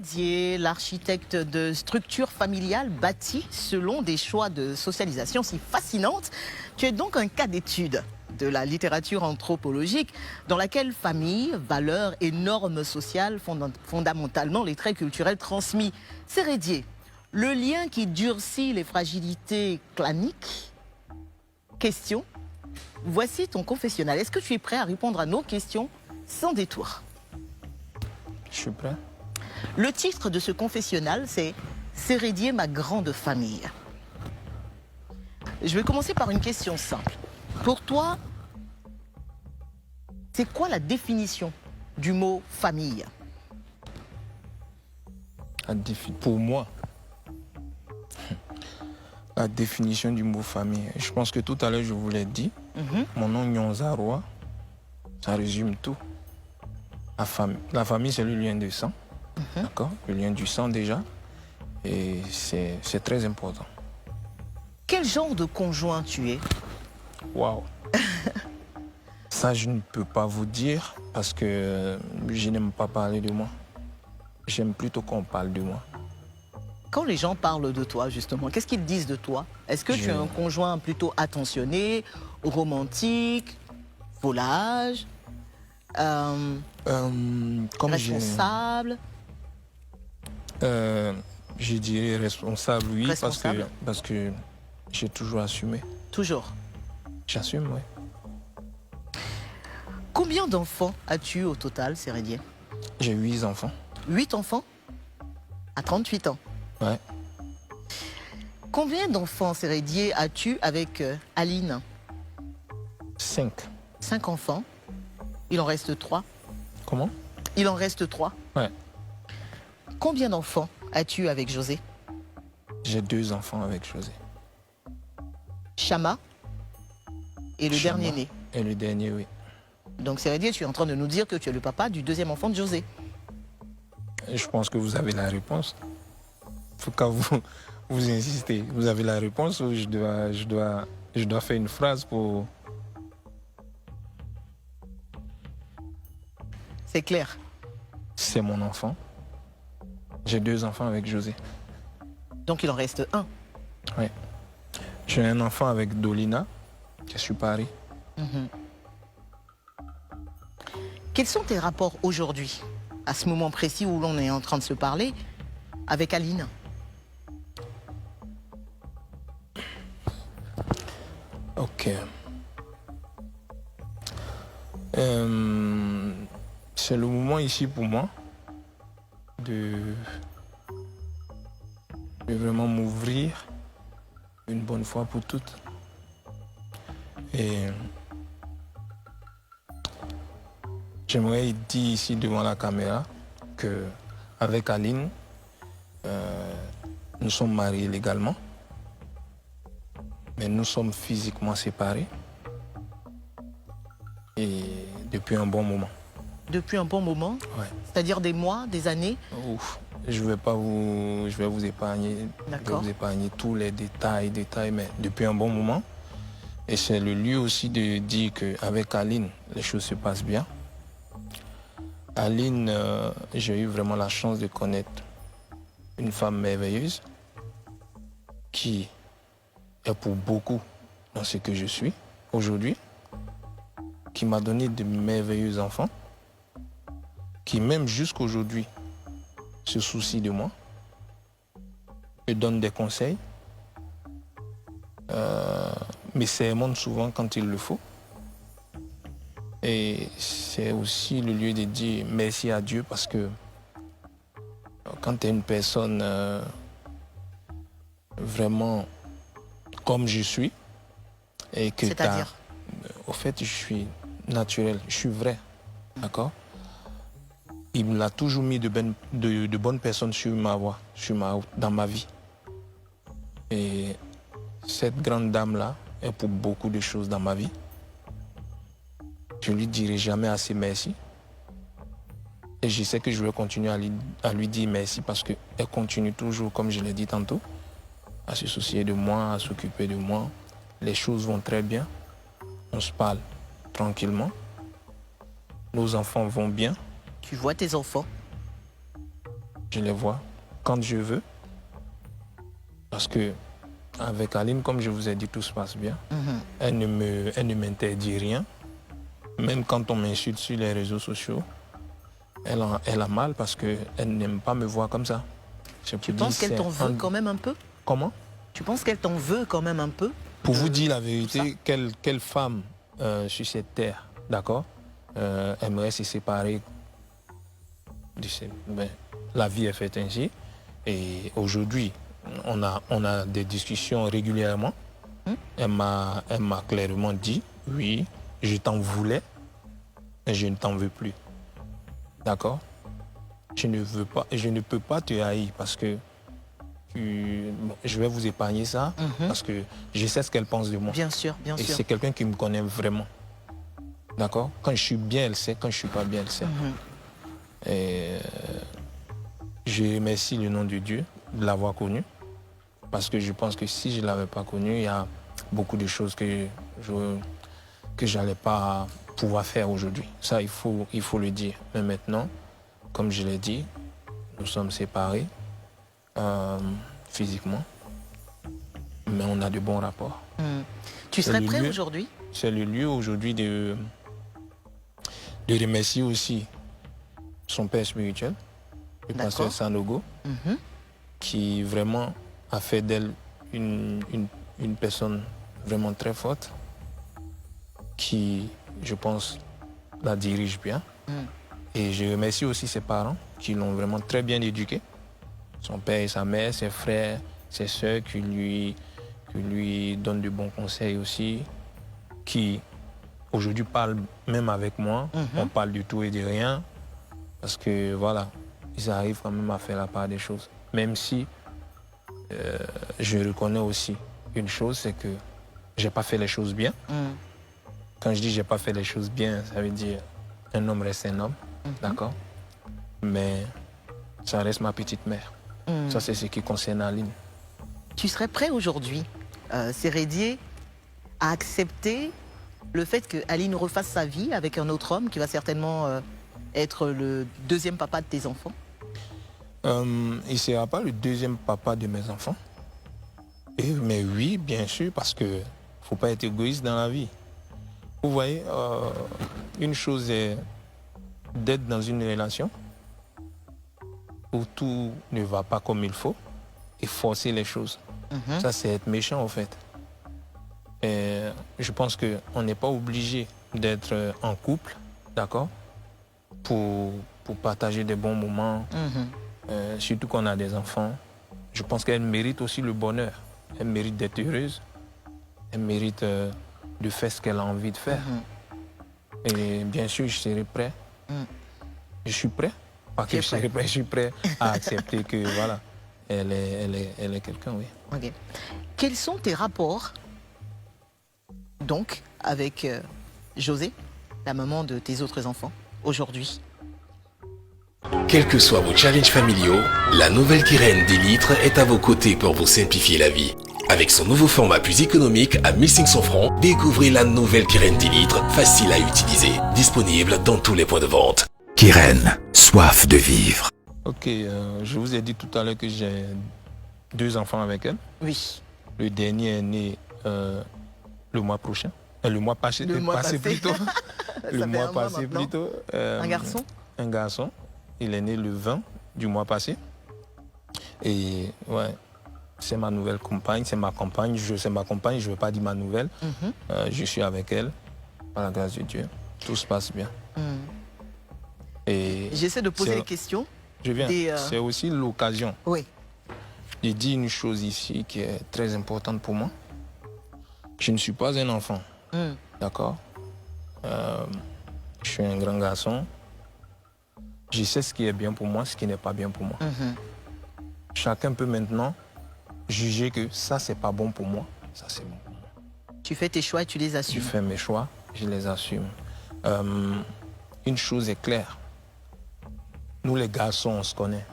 Sérédier, l'architecte de structures familiales bâties selon des choix de socialisation si fascinantes. Tu es donc un cas d'étude de la littérature anthropologique dans laquelle famille, valeurs et normes sociales font fondamentalement les traits culturels transmis. Sérédier, le lien qui durcit les fragilités claniques. Question, voici ton confessionnal. Est-ce que tu es prêt à répondre à nos questions sans détour? Je suis prêt. Le titre de ce confessionnal, c'est « Sérédier, ma grande famille ». Je vais commencer par une question simple. Pour toi, c'est quoi la définition du mot « famille » ? Pour moi, la définition du mot famille, je pense que tout à l'heure je vous l'ai dit, mon nom Nyonzaroa, ça résume tout. La famille, c'est le lien de sang, d'accord? Le lien du sang déjà, et c'est très important. Quel genre de conjoint tu es? Waouh! Ça, je ne peux pas vous dire parce que je n'aime pas parler de moi. J'aime plutôt qu'on parle de moi. Quand les gens parlent de toi, justement, qu'est-ce qu'ils disent de toi? Est-ce que tu es un conjoint plutôt attentionné, romantique, volage, responsable? Je dirais responsable, oui, Responsable. parce que j'ai toujours assumé. Toujours. J'assume, oui. Combien d'enfants as-tu au total, Sérédier? J'ai 8 enfants. 8 enfants? À 38 ans. Ouais. Combien d'enfants, Sérédier, as-tu avec Aline? 5. 5 enfants. Il en reste 3. Comment? Il en reste 3. Ouais. Combien d'enfants as-tu avec José? J'ai 2 enfants avec José. Chama et le Chama. dernier né. Et le dernier, oui. Donc Sérédier, tu es en train de nous dire que tu es le papa du deuxième enfant de José. Je pense que vous avez la réponse. Pourquoi vous insistez? Vous avez la réponse ou je dois faire une phrase pour... C'est clair. C'est mon enfant. J'ai 2 enfants avec José. Donc il en reste 1. Oui. J'ai un enfant avec Dolina, qui est sur Paris. Quels sont tes rapports aujourd'hui, à ce moment précis où l'on est en train de se parler, avec Aline? Ok. C'est le moment ici pour moi de vraiment m'ouvrir une bonne fois pour toutes. Et j'aimerais dire ici devant la caméra que avec Aline, nous sommes mariés légalement, mais nous sommes physiquement séparés et depuis un bon moment. Depuis un bon moment? Ouais. C'est-à-dire des mois, des années? Ouf, je vais vous épargner, tous les détails, mais depuis un bon moment. Et c'est le lieu aussi de dire qu'avec Aline, les choses se passent bien. Aline, j'ai eu vraiment la chance de connaître une femme merveilleuse qui est pour beaucoup dans ce que je suis aujourd'hui, qui m'a donné de merveilleux enfants, qui même jusqu'aujourd'hui se soucie de moi, me donne des conseils, me sermonne souvent quand il le faut. Et c'est aussi le lieu de dire merci à Dieu parce que quand tu es une personne vraiment comme je suis et que c'est-à-dire? Au fait, je suis naturel, je suis vrai, d'accord? Il me l'a toujours mis de bonnes personnes sur ma voie, dans ma vie. Et cette grande dame-là est pour beaucoup de choses dans ma vie. Je lui dirai jamais assez merci. Et je sais que je vais continuer à lui dire merci parce qu'elle continue toujours, comme je l'ai dit tantôt, à se soucier de moi, à s'occuper de moi. Les choses vont très bien. On se parle tranquillement. Nos enfants vont bien. Tu vois tes enfants? Je les vois quand je veux. Parce que avec Aline, comme je vous ai dit, tout se passe bien. Elle ne m'interdit rien. Même quand on m'insulte sur les réseaux sociaux, elle a mal parce qu'elle n'aime pas me voir comme ça. Tu penses qu'elle t'en veut quand même un peu? Comment? Tu penses qu'elle t'en veut quand même un peu? Pour vous dire la vérité, quelle femme sur cette terre, d'accord, aimerait se séparer ben, la vie est faite ainsi. Et aujourd'hui, on a des discussions régulièrement. Elle m'a clairement dit, oui, je t'en voulais, mais je ne t'en veux plus. D'accord? Je ne peux pas te haïr parce que je vais vous épargner ça, parce que je sais ce qu'elle pense de moi. Bien sûr, bien sûr. Et c'est quelqu'un qui me connaît vraiment. D'accord? Quand je suis bien, elle sait. Quand je ne suis pas bien, elle sait. Et je remercie le nom de Dieu de l'avoir connu. Parce que je pense que si je ne l'avais pas connu, il y a beaucoup de choses que je n'allais pas pouvoir faire aujourd'hui. Ça, il faut le dire. Mais maintenant, comme je l'ai dit, nous sommes séparés physiquement, mais on a de bons rapports. Tu serais prêt aujourd'hui? C'est le lieu aujourd'hui de remercier aussi son père spirituel, le pasteur Sanogo, qui vraiment a fait d'elle une personne vraiment très forte, qui, je pense, la dirige bien. Et je remercie aussi ses parents, qui l'ont vraiment très bien éduquée. Son père et sa mère, ses frères, ses soeurs, qui lui donnent de bons conseils aussi, qui aujourd'hui parlent même avec moi. On parle du tout et de rien, parce que voilà, ils arrivent quand même à faire la part des choses. Même si je reconnais aussi une chose, c'est que j'ai pas fait les choses bien. Quand je dis j'ai pas fait les choses bien, ça veut dire un homme reste un homme, d'accord? Mais ça reste ma petite mère. Ça, c'est ce qui concerne Aline. Tu serais prêt aujourd'hui, Sérédier, à accepter le fait que Aline refasse sa vie avec un autre homme qui va certainement être le deuxième papa de tes enfants? Il ne sera pas le deuxième papa de mes enfants. Mais oui, bien sûr, parce qu'il ne faut pas être égoïste dans la vie. Vous voyez, une chose est d'être dans une relation où tout ne va pas comme il faut et forcer les choses. Ça, c'est être méchant, en fait. Et je pense qu'on n'est pas obligé d'être en couple, d'accord, pour partager des bons moments, surtout qu'on a des enfants. Je pense qu'elle mérite aussi le bonheur. Elle mérite d'être heureuse. Elle mérite de faire ce qu'elle a envie de faire. Et bien sûr, je serai prêt. Je suis prêt. Pas que je serai prêt, je suis prêt à accepter que voilà, elle est quelqu'un, oui. Okay. Quels sont tes rapports donc avec José, la maman de tes autres enfants, aujourd'hui? Quels que soient vos challenges familiaux, la nouvelle Kyrène 10 litres est à vos côtés pour vous simplifier la vie. Avec son nouveau format plus économique à 1500 francs, découvrez la nouvelle Kyrène 10 litres, facile à utiliser, disponible dans tous les points de vente. Kyrène, soif de vivre. Ok, je vous ai dit tout à l'heure que j'ai 2 enfants avec elle. Oui. Le dernier est né le mois prochain. Le mois passé. Le mois passé plutôt. Le mois passé plutôt. Un garçon? Un garçon. Il est né le 20 du mois passé. Et ouais, c'est ma nouvelle compagne, c'est ma compagne. C'est ma compagne, je ne veux pas dire ma nouvelle. Je suis avec elle, par la grâce de Dieu. Tout se passe bien. Et j'essaie de poser des questions. Je viens. C'est aussi l'occasion. Oui. Je dis une chose ici qui est très importante pour moi. Je ne suis pas un enfant. D'accord? Je suis un grand garçon. Je sais ce qui est bien pour moi, ce qui n'est pas bien pour moi. Chacun peut maintenant juger que ça, c'est pas bon pour moi. Ça, c'est bon pour moi. Tu fais tes choix et tu les assumes. Je fais mes choix, je les assume. Une chose est claire. Nous, les garçons, on se connaît.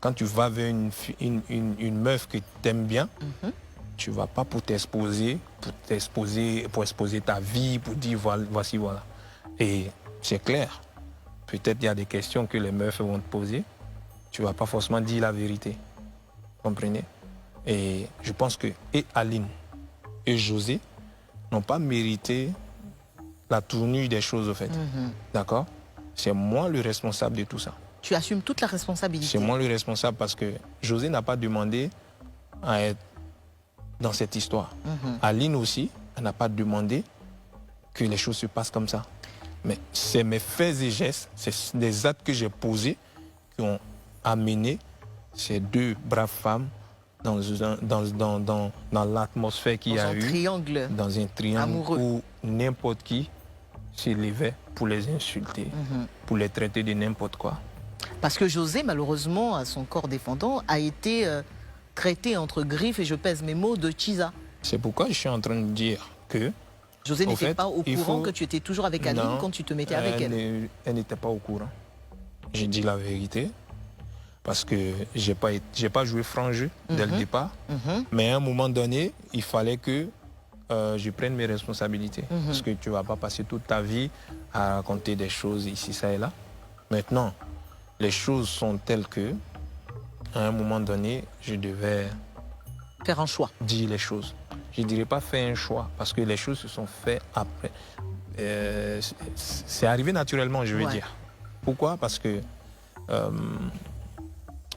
Quand tu vas vers une meuf que tu aimes bien, tu ne vas pas pour exposer ta vie, pour dire voici, voilà. Et c'est clair. Peut-être il y a des questions que les meufs vont te poser. tu ne vas pas forcément dire la vérité. Vous comprenez? Et je pense que et Aline et José n'ont pas mérité la tournure des choses, au fait. D'accord? C'est moi le responsable de tout ça. Tu assumes toute la responsabilité. C'est moi le responsable parce que José n'a pas demandé à être dans cette histoire. Aline aussi, elle n'a pas demandé que les choses se passent comme ça. Mais c'est mes faits et gestes, c'est des actes que j'ai posés qui ont amené ces deux braves femmes dans l'atmosphère qu'il y a eu. Dans un triangle amoureux. Où n'importe qui s'élevait pour les insulter, pour les traiter de n'importe quoi. Parce que José, malheureusement, à son corps défendant, a été traité entre griffes, et je pèse mes mots, de Chisa. C'est pourquoi je suis en train de dire que... José n'était pas au courant que tu étais toujours avec Aline Non, quand tu te mettais avec elle. Elle n'était pas au courant. J'ai dit la vérité. Parce que j'ai pas joué franc jeu dès le départ. Mais à un moment donné, il fallait que je prenne mes responsabilités. Parce que tu ne vas pas passer toute ta vie à raconter des choses ici, ça et là. Maintenant, les choses sont telles que, à un moment donné, je devais faire un choix. Dire les choses. Je ne dirais pas faire un choix, parce que les choses se sont faites après. C'est arrivé naturellement, je veux dire. Pourquoi? Parce que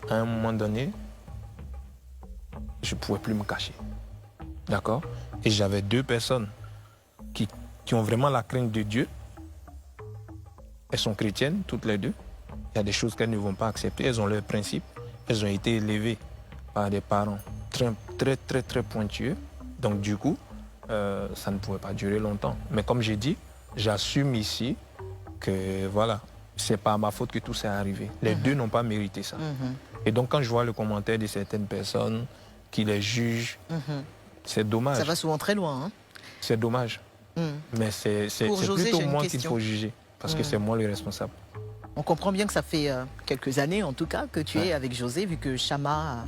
à un moment donné, je ne pouvais plus me cacher. D'accord? Et j'avais deux personnes qui ont vraiment la crainte de Dieu. Elles sont chrétiennes, toutes les deux. Il y a des choses qu'elles ne vont pas accepter. Elles ont leurs principes. Elles ont été élevées par des parents très pointueux. Donc du coup, ça ne pouvait pas durer longtemps. Mais comme j'ai dit, j'assume ici que voilà, c'est pas à ma faute que tout s'est arrivé. Les deux n'ont pas mérité ça. Et donc quand je vois le commentaire de certaines personnes qui les jugent, c'est dommage. Ça va souvent très loin. Hein? C'est dommage. Mais c'est plutôt moi qu'il faut juger. Parce que c'est moi le responsable. On comprend bien que ça fait quelques années, en tout cas, que tu es avec José, vu que Chama a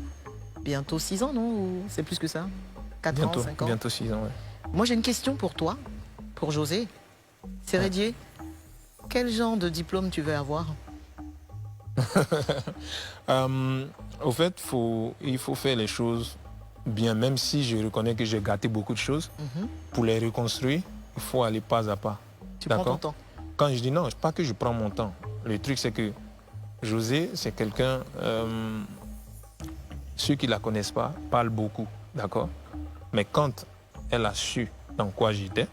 bientôt 6 ans, non? Ou c'est plus que ça? 4 ans, 5 ans? Bientôt 6 ans, oui. Moi, j'ai une question pour toi, pour José. Sérédier, quel genre de diplôme tu veux avoir? Au fait, il faut faire les choses bien, même si je reconnais que j'ai gâté beaucoup de choses. Pour les reconstruire, il faut aller pas à pas. Tu prends ton temps? Quand je dis non, c'est pas que je prends mon temps. Le truc, c'est que José, c'est quelqu'un... ceux qui ne la connaissent pas parlent beaucoup, d'accord? Mais quand elle a su dans quoi j'étais,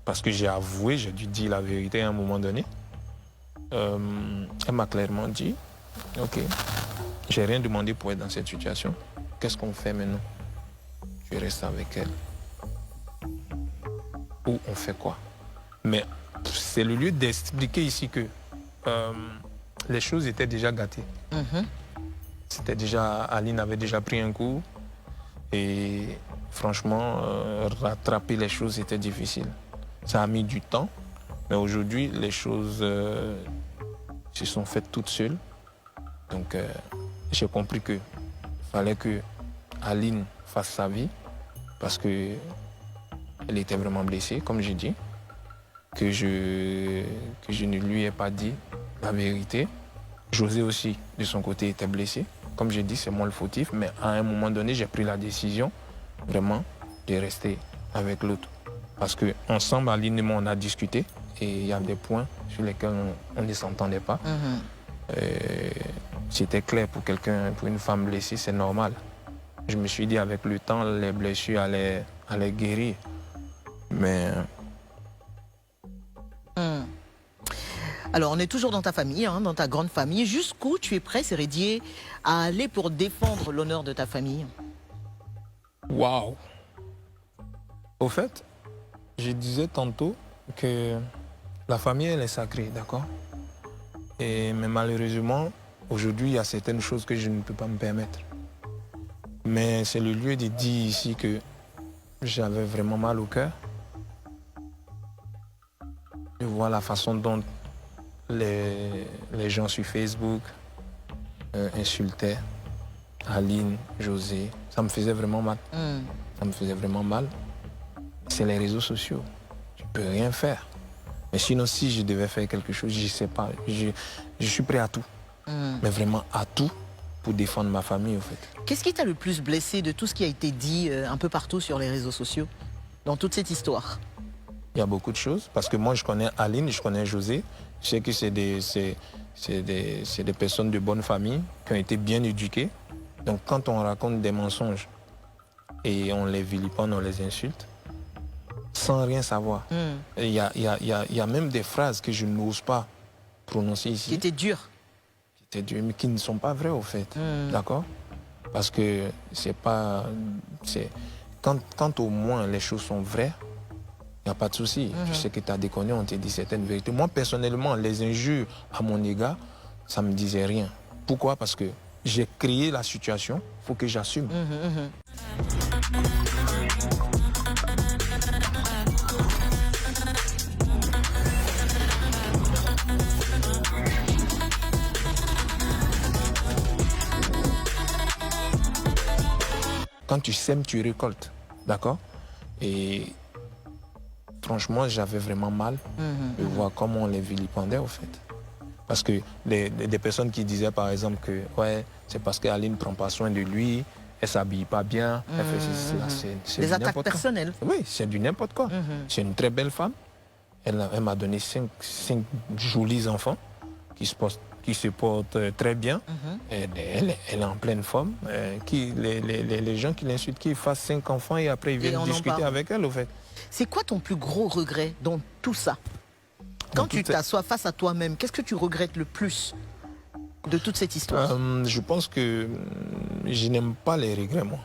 parce que j'ai avoué, j'ai dû dire la vérité à un moment donné, elle m'a clairement dit, ok, j'ai rien demandé pour être dans cette situation. Qu'est-ce qu'on fait maintenant? Je reste avec elle. Ou on fait quoi? Mais c'est le lieu d'expliquer ici que les choses étaient déjà gâtées. C'était déjà, Aline avait déjà pris un coup et franchement, rattraper les choses était difficile. Ça a mis du temps, mais aujourd'hui, les choses se sont faites toutes seules. Donc, j'ai compris qu'il fallait que Aline fasse sa vie parce qu'elle était vraiment blessée, comme j'ai dit, que je ne lui ai pas dit la vérité. José aussi, de son côté, était blessé. Comme j'ai dit, c'est moi le fautif, mais à un moment donné, j'ai pris la décision vraiment de rester avec l'autre. Parce qu'ensemble, Aline et moi, on a discuté et il y a des points sur lesquels on ne s'entendait pas. C'était clair pour quelqu'un, pour une femme blessée, c'est normal. Je me suis dit, avec le temps, les blessures allaient guérir. Mais... Alors, on est toujours dans ta famille, hein, dans ta grande famille. Jusqu'où tu es prêt, Sérédier, à aller pour défendre l'honneur de ta famille? Waouh! Au fait, je disais tantôt que la famille, elle est sacrée, d'accord? Mais malheureusement, aujourd'hui, il y a certaines choses que je ne peux pas me permettre. Mais c'est le lieu de dire ici que j'avais vraiment mal au cœur. Je vois la façon dont les gens sur Facebook insultaient Aline, José. Ça me faisait vraiment mal. Ça me faisait vraiment mal. C'est les réseaux sociaux. Tu peux rien faire. Mais sinon, si je devais faire quelque chose, je ne sais pas. Je suis prêt à tout. Mais vraiment à tout pour défendre ma famille, en fait. Qu'est-ce qui t'a le plus blessé de tout ce qui a été dit un peu partout sur les réseaux sociaux, dans toute cette histoire? Il y a beaucoup de choses, parce que moi, je connais Aline, je connais José. Je sais que c'est des personnes de bonne famille, qui ont été bien éduquées. Donc, quand on raconte des mensonges et on les vilipende, on les insulte, sans rien savoir. Il y a même des phrases que je n'ose pas prononcer ici. Qui étaient dures. Mais qui ne sont pas vraies, au fait. D'accord? Parce que c'est pas... Quand au moins les choses sont vraies, il n'y a pas de souci. Je sais que tu as déconné, on t'a dit certaines vérités. Moi, personnellement, les injures à mon égard, ça ne me disait rien. Pourquoi? Parce que j'ai créé la situation, il faut que j'assume. Quand tu sèmes, tu récoltes. D'accord? Et franchement, j'avais vraiment mal de voir comment on les vilipendait, au fait. Parce que des personnes qui disaient, par exemple, que ouais, c'est parce qu'Aline ne prend pas soin de lui, elle ne s'habille pas bien, elle fait ceci, c'est Des attaques personnelles. Oui, c'est du n'importe quoi. C'est une très belle femme. Elle m'a donné cinq jolis enfants qui se portent très bien. Elle est en pleine forme. Les gens qui l'insultent, qu'ils fassent 5 enfants et après ils viennent discuter avec elle, au fait. C'est quoi ton plus gros regret dans tout ça? Quand tu t'assois face à toi-même, qu'est-ce que tu regrettes le plus de toute cette histoire? Je pense que je n'aime pas les regrets, moi.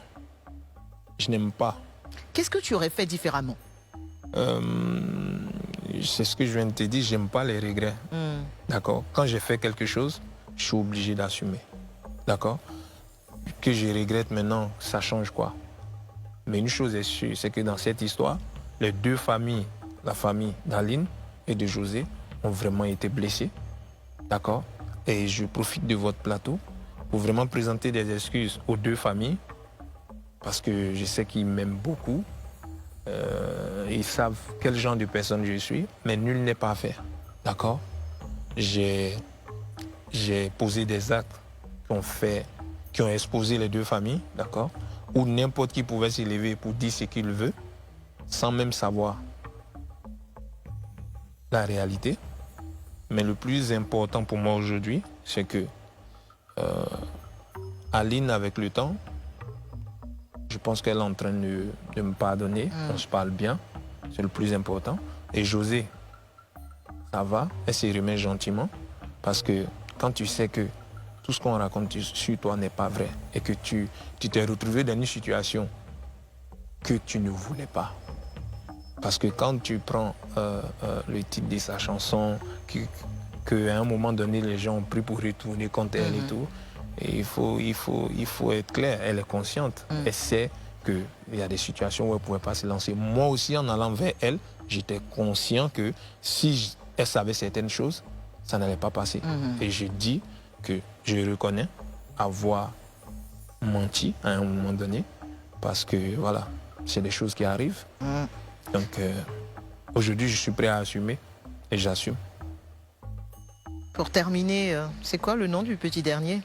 Je n'aime pas. Qu'est-ce que tu aurais fait différemment? C'est ce que je viens de te dire, j'aime pas les regrets. D'accord? Quand j'ai fait quelque chose, je suis obligé d'assumer. D'accord? Que je regrette maintenant, ça change quoi? Mais une chose est sûre, c'est que dans cette histoire, les deux familles, la famille d'Aline et de José, ont vraiment été blessées. D'accord? Et je profite de votre plateau pour vraiment présenter des excuses aux deux familles, parce que je sais qu'ils m'aiment beaucoup. Ils savent quel genre de personne je suis, mais nul n'est parfait. D'accord? J'ai posé des actes qui ont exposé les deux familles, d'accord? Où n'importe qui pouvait s'élever pour dire ce qu'il veut, sans même savoir la réalité. Mais le plus important pour moi aujourd'hui, c'est que Aline, avec le temps, je pense qu'elle est en train de me pardonner. On se parle bien, c'est le plus important. Et José, ça va, elle se remet gentiment. Parce que quand tu sais que tout ce qu'on raconte sur toi n'est pas vrai et que tu t'es retrouvé dans une situation que tu ne voulais pas. Parce que quand tu prends le titre de sa chanson, qu'à un moment donné, les gens ont pris pour retourner contre elle et tout, et il faut être clair, elle est consciente. Elle sait qu'il y a des situations où elle ne pouvait pas se lancer. Moi aussi, en allant vers elle, j'étais conscient que si elle savait certaines choses, ça n'allait pas passer. Et je dis que je reconnais avoir menti à un moment donné, parce que voilà, c'est des choses qui arrivent. Donc aujourd'hui, je suis prêt à assumer et j'assume. Pour terminer, c'est quoi le nom du petit dernier?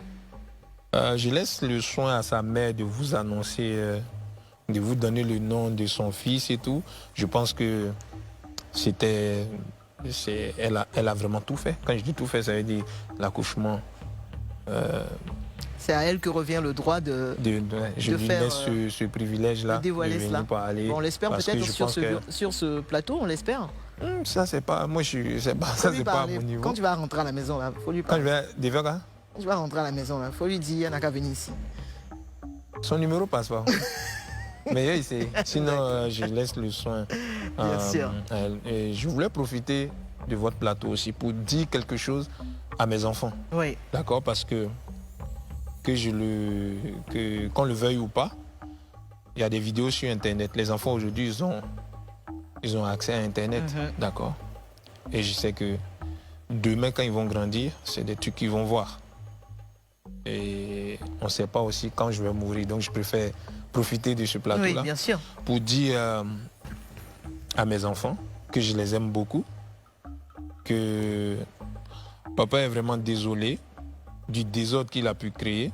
Je laisse le soin à sa mère de vous annoncer, de vous donner le nom de son fils et tout. Je pense que elle a vraiment tout fait. Quand je dis tout fait, ça veut dire l'accouchement. C'est à elle que revient le droit de je lui faire, laisse ce privilège-là de dévoiler cela. Parler, on l'espère peut-être sur ce plateau, on l'espère. Ça, c'est pas... Moi, c'est pas à mon niveau. Quand tu vas rentrer à la maison, il faut lui parler. Quand tu vas rentrer à la maison, il faut lui dire, il n'a qu'à venir ici. Son numéro passe pas. Mais sinon, je laisse le soin. Bien sûr. Et je voulais profiter de votre plateau aussi pour dire quelque chose à mes enfants. Oui. D'accord? Parce que qu'on le veuille ou pas, il y a des vidéos sur Internet. Les enfants aujourd'hui, ils ont accès à Internet. D'accord? Et je sais que demain, quand ils vont grandir, c'est des trucs qu'ils vont voir. Et on ne sait pas aussi quand je vais mourir. Donc, je préfère profiter de ce plateau-là pour dire à mes enfants que je les aime beaucoup, que papa est vraiment désolé du désordre qu'il a pu créer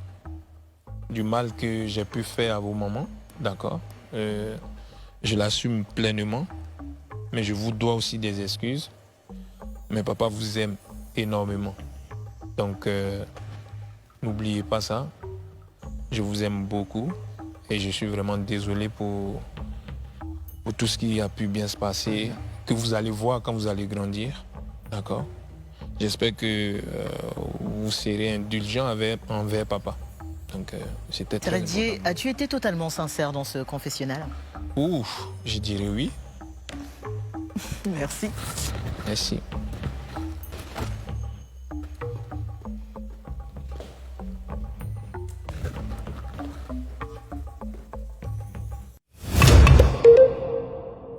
du mal que j'ai pu faire à vos mamans, d'accord. Je l'assume pleinement, mais je vous dois aussi des excuses. Mais papa vous aime énormément. Donc, n'oubliez pas ça. Je vous aime beaucoup et je suis vraiment désolé pour tout ce qui a pu bien se passer, que vous allez voir quand vous allez grandir, d'accord. J'espère que vous serez indulgent envers papa. Donc, c'était très Tredje, important. as-tu été totalement sincère dans ce confessionnal? Ouf, je dirais oui. Merci. Merci.